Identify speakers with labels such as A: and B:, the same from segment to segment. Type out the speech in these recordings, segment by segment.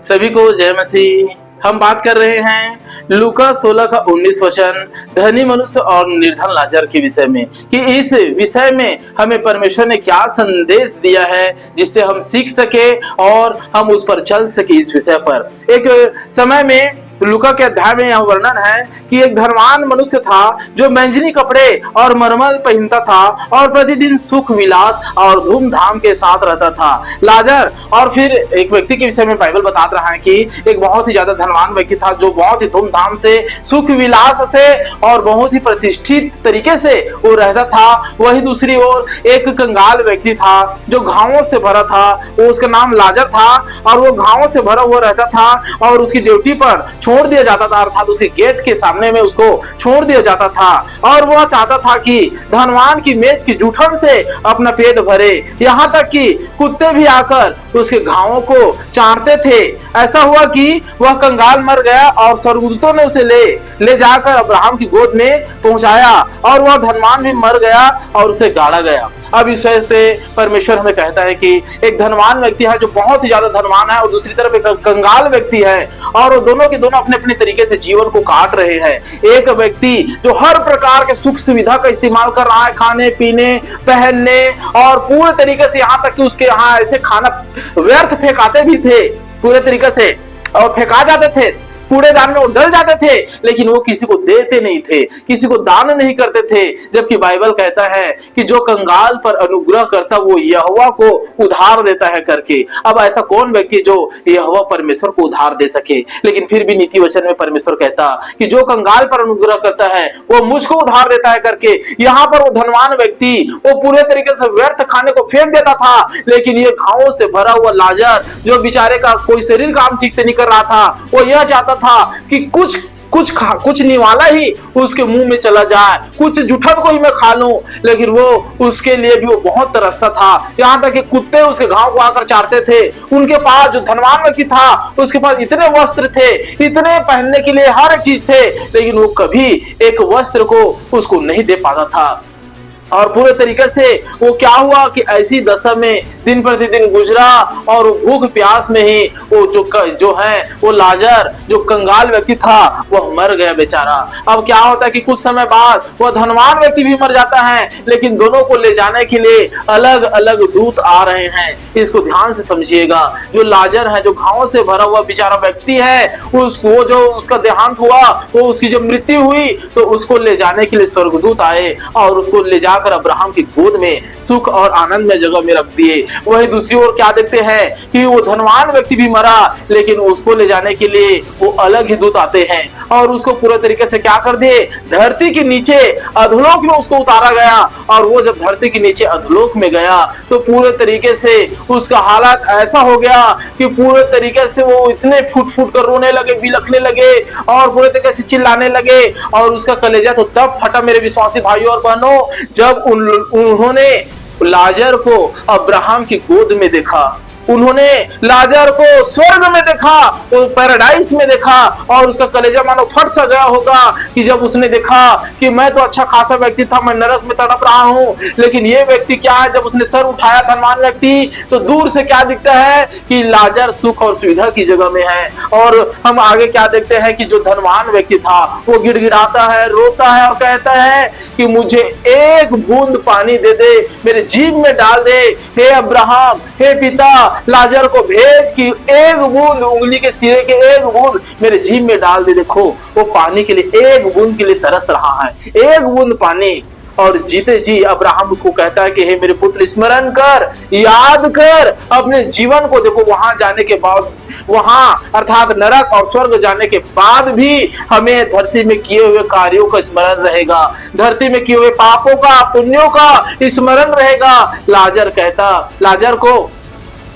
A: सभी को जय मसीह। हम बात कर रहे हैं लूका 16 का 19 वचन धनी मनुष्य और निर्धन लाजर के विषय में कि इस विषय में हमें परमेश्वर ने क्या संदेश दिया है जिससे हम सीख सके और हम उस पर चल सके। इस विषय पर एक समय में लूका के अध्याय में यह वर्णन है कि एक धनवान मनुष्य था जो बैंजनी कपड़े और मरमल पहनता था और प्रतिदिन सुख विलास और धूमधाम के साथ रहता था। लाजर और फिर एक व्यक्ति के विषय में बाइबल बता रहा है कि एक बहुत ही ज्यादा धनवान व्यक्ति था जो बहुत ही धूमधाम से सुख विलास से और बहुत ही प्रतिष्ठित तरीके से वो रहता था। वही दूसरी ओर एक कंगाल व्यक्ति था जो घावों से भरा था, वो उसका नाम लाजर था और वो घावों से भरा हुआ रहता था और उसकी ड्यूटी पर छोड़ दिया जाता था, अर्थात उसके गेट के सामने में उसको छोड़ दिया जाता था और वह चाहता था कि धनवान की मेज की जूठन से अपना पेट भरे, यहाँ तक कि कुत्ते भी आकर उसके घावों को चाटते थे। ऐसा हुआ कि वह कंगाल मर गया और स्वर्गदूतों ने उसे ले जाकर अब्राहम की गोद में पहुंचाया और वह धनवान भी मर गया और उसे गाड़ा गया। अब इस वजह से परमेश्वर हमें कहता है कि एक धनवान व्यक्ति है जो बहुत ही ज्यादा धनवान है और दूसरी तरफ एक कंगाल व्यक्ति है और वो दोनों के दोनों अपने अपने तरीके से जीवन को काट रहे हैं। एक व्यक्ति जो हर प्रकार के सुख सुविधा का इस्तेमाल कर रहा है, खाने पीने पहनने और पूरे तरीके से, यहाँ तक कि उसके यहाँ ऐसे खाना व्यर्थ फेंकाते भी थे पूरे तरीके से और फेंका जाते थे, कूड़ेदान में वो डल जाते थे, लेकिन वो किसी को देते नहीं थे, किसी को दान नहीं करते थे। जबकि बाइबल कहता है कि जो कंगाल पर अनुग्रह करता वो यहोवा को उधार देता है करके। अब ऐसा कौन व्यक्ति जो यहोवा परमेश्वर को उधार दे सके, लेकिन फिर भी नीति वचन में परमेश्वर कहता कि जो कंगाल पर अनुग्रह करता है वो मुझको उधार देता है करके। यहाँ पर वो धनवान व्यक्ति वो पूरे तरीके से व्यर्थ खाने को फेंक देता था, लेकिन ये घावों से भरा हुआ लाजर जो बेचारे का कोई शरीर काम ठीक से नहीं कर रहा था, वो यह चाहता था कि कुछ निवाला ही उसके मुंह में चला जाए, कुछ जुठन को ही मैं खा लूं, लेकिन वो उसके लिए भी वो बहुत तरसता था। यहाँ तक कि कुत्ते उसके घाव को आकर चाटते थे। उनके पास जो धनवान व्यक्ति था उसके पास इतने वस्त्र थे, इतने पहनने के लिए हर एक चीज थे, लेकिन वो कभी एक वस्त्र को उसको नहीं दे पाता था। और पूरे तरीके से वो क्या हुआ कि ऐसी दशा में दिन प्रतिदिन गुजरा और भूख प्यास में ही वो जो है वो लाजर जो कंगाल व्यक्ति था वह मर गया बेचारा। अब क्या होता है कि कुछ समय बाद वह धनवान व्यक्ति भी मर जाता है, लेकिन दोनों को ले जाने के लिए अलग अलग दूत आ रहे हैं। इसको ध्यान से समझिएगा। जो लाजर है, जो घावों से भरा हुआ बेचारा व्यक्ति है, उसको जो उसका देहांत हुआ, वो उसकी जब मृत्यु हुई तो उसको ले जाने के लिए स्वर्गदूत आए और उसको ले जाकर अब्राहम की गोद में सुख और आनंद में जगह में रख दिए। वही दूसरी ओर क्या देखते हैं कि वो धनवान व्यक्ति भी मरा, लेकिन उसको ले जाने के लिए वो अलग ही दूत आते हैं और उसको पूरे तरीके से क्या कर दिए, धरती के नीचे अधोलोक में उसको उतारा गया। और वो जब धरती के नीचे अधोलोक में गया तो पूरे तरीके से उसका हालत ऐसा हो गया कि पूरे तरीके से वो इतने फुट फुट कर रोने लगे, बिलखने लगे और पूरे तरीके से चिल्लाने लगे और उसका कलेजा तो तब फटा मेरे विश्वासी भाइयों और बहनों जब उन्होंने लाजर को अब्राहम की गोद में देखा, उन्होंने लाजर को स्वर्ग में देखा, वो पैराडाइज में देखा और उसका कलेजा मानो फट सा गया होगा कि जब उसने देखा कि मैं तो अच्छा खासा व्यक्ति था, मैं नरक में तड़प रहा हूँ, लेकिन ये व्यक्ति क्या है, जब उसने सर उठाया धनवान व्यक्ति तो दूर से क्या दिखता है कि लाजर सुख और सुविधा की जगह में है। और हम आगे क्या देखते हैं कि जो धनवान व्यक्ति था वो गिड़गिड़ाता है, रोता है और कहता है कि मुझे एक बूंद पानी दे दे, मेरे जीभ में डाल दे, हे अब्राहम, हे पिता, लाजर को भेज कि एक बूंद, उंगली के सिरे के एक बूंद मेरे जीभ में डाल दे। देखो वो पानी के लिए, एक बूंद के लिए तरस रहा है, एक बूंद पानी। और जीते जी अब्राहम उसको कहता है कि हे मेरे पुत्र, स्मरण कर, याद कर अपने जीवन को। देखो वहां जाने के बाद, वहां अर्थात नरक और स्वर्ग जाने के बाद भी हमें धरती में किए हुए कार्यों का स्मरण रहेगा, धरती में किए हुए पापों का, पुण्यों का स्मरण रहेगा। लाजर कहता लाजर को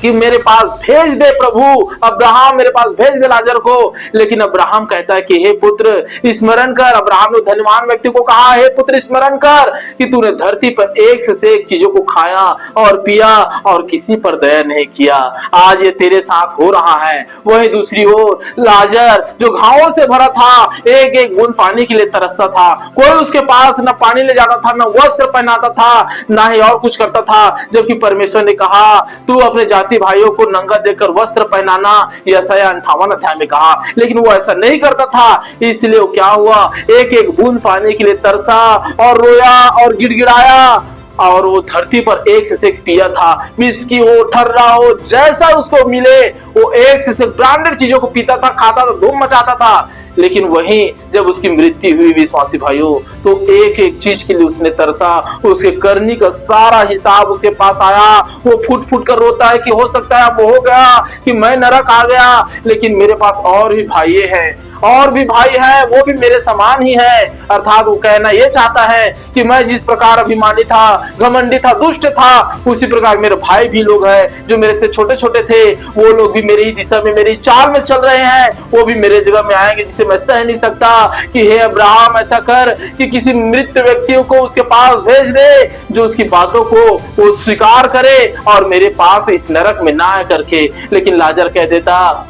A: कि मेरे पास भेज दे प्रभु, अब्राहम मेरे पास भेज दे लाजर को। लेकिन अब्राहम कहता है कि हे पुत्र स्मरण कर। अब्राहम ने धनवान व्यक्ति को कहा, हे पुत्र स्मरण कर कि तूने धरती पर एक से एक चीजों को खाया और पिया और किसी पर दया नहीं किया, आज ये तेरे साथ हो रहा है। वही दूसरी ओर लाजर जो घावों से भरा था, एक एक बूंद पानी के लिए तरसता था, कोई उसके पास न पानी ले जाता था, न वस्त्र पहनाता था, ना ही और कुछ करता था। जबकि परमेश्वर ने कहा तू अपने जाति जाति भाइयों को नंगा देकर वस्त्र पहनाना, यशायाह 58 अध्याय में कहा। लेकिन वो ऐसा नहीं करता था, इसलिए वो क्या हुआ, एक एक बूंद पाने के लिए तरसा और रोया और गिड़गिड़ाया, और वो धरती पर एक से एक पिया था। विस्की हो, ठर्रा हो, जैसा उसको मिले वो एक से एक ब्रांडेड चीजों को पीता था, खाता था, धूम मचाता था। लेकिन वहीं जब उसकी मृत्यु हुई विश्वासी भाइयों, तो एक एक चीज के लिए उसने तरसा। उसके करनी का सारा हिसाब उसके पास आया। वो फुट फुट कर रोता है कि हो सकता है अब हो गया, कि मैं नरक आ गया, लेकिन मेरे पास और भी भाई हैं, और भी भाई हैं, वो भी मेरे समान ही है। अर्थात वो कहना ये चाहता है कि मैं जिस प्रकार अभिमानी था, घमंडी था, दुष्ट था, उसी प्रकार मेरे भाई भी लोग हैं जो मेरे से छोटे छोटे थे, वो लोग भी मेरी ही दिशा में, मेरी चाल में चल रहे हैं। वो भी मेरे जगह में आएंगे, जिसे मैं सह नहीं सकता। कि हे अब्राहम, ऐसा कर कि किसी मृत व्यक्ति को उसके पास भेज दे, जो उसकी बातों को वो स्वीकार करे और मेरे पास इस नरक में ना आए करके। लेकिन लाजर कह देता,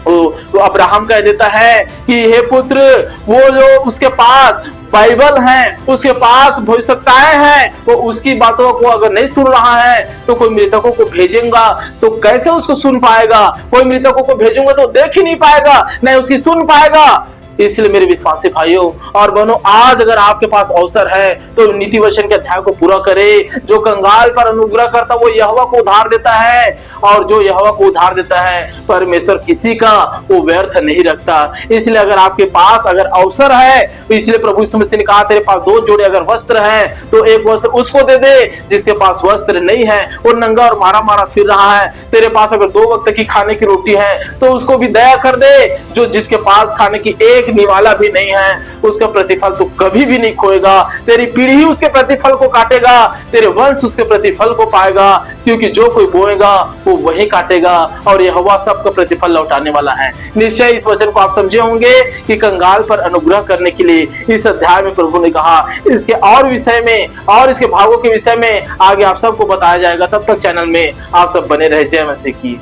A: वो अब्राहम कह देता है कि हे पुत्र, वो जो उसके पास बाइबल है, उसके पास भविष्यताएं हैं, वो उसकी बातों को अगर नहीं सुन रहा है तो कोई मृतकों को भेजेगा तो कैसे उसको सुन पाएगा? कोई मृतकों को भेजूंगा तो देख ही नहीं पाएगा, नहीं उसकी सुन पाएगा। इसलिए मेरे विश्वासी भाइयों और बहनों, आज अगर आपके पास अवसर है तो नीति वचन के अध्याय को पूरा करे। जो कंगाल पर अनुग्रह करता वो यहोवा को उधार देता है, और जो यहोवा को उधार देता है परमेश्वर किसी का वो व्यर्थ नहीं रखता। इसलिए अगर आपके पास अगर अवसर है, तो इसलिए प्रभु यीशु मसीह ने कहा, तेरे पास 2 जोड़े अगर वस्त्र है तो एक वस्त्र उसको दे दे जिसके पास वस्त्र नहीं है, वो नंगा और मारा मारा फिर रहा है। तेरे पास अगर 2 वक्त की खाने की रोटी है तो उसको भी दया कर दे, जो जिसके पास खाने की एक निवाला भी नहीं है, उसका प्रतिफल तो कभी भी नहीं खोएगा। तेरी पीढ़ी उसके प्रतिफल को काटेगा, तेरे वंश उसके प्रतिफल को पाएगा, क्योंकि जो कोई बोएगा वो वही काटेगा, और यहोवा सबका प्रतिफल लौटाने वाला है। निश्चय इस वचन को आप समझे होंगे कि कंगाल पर अनुग्रह करने के लिए इस अध्याय में प्रभु ने कहा। इसके और विषय में और इसके भागों के विषय में आगे आप सबको बताया जाएगा। तब तक चैनल में आप सब बने रहे। जय मसीह की।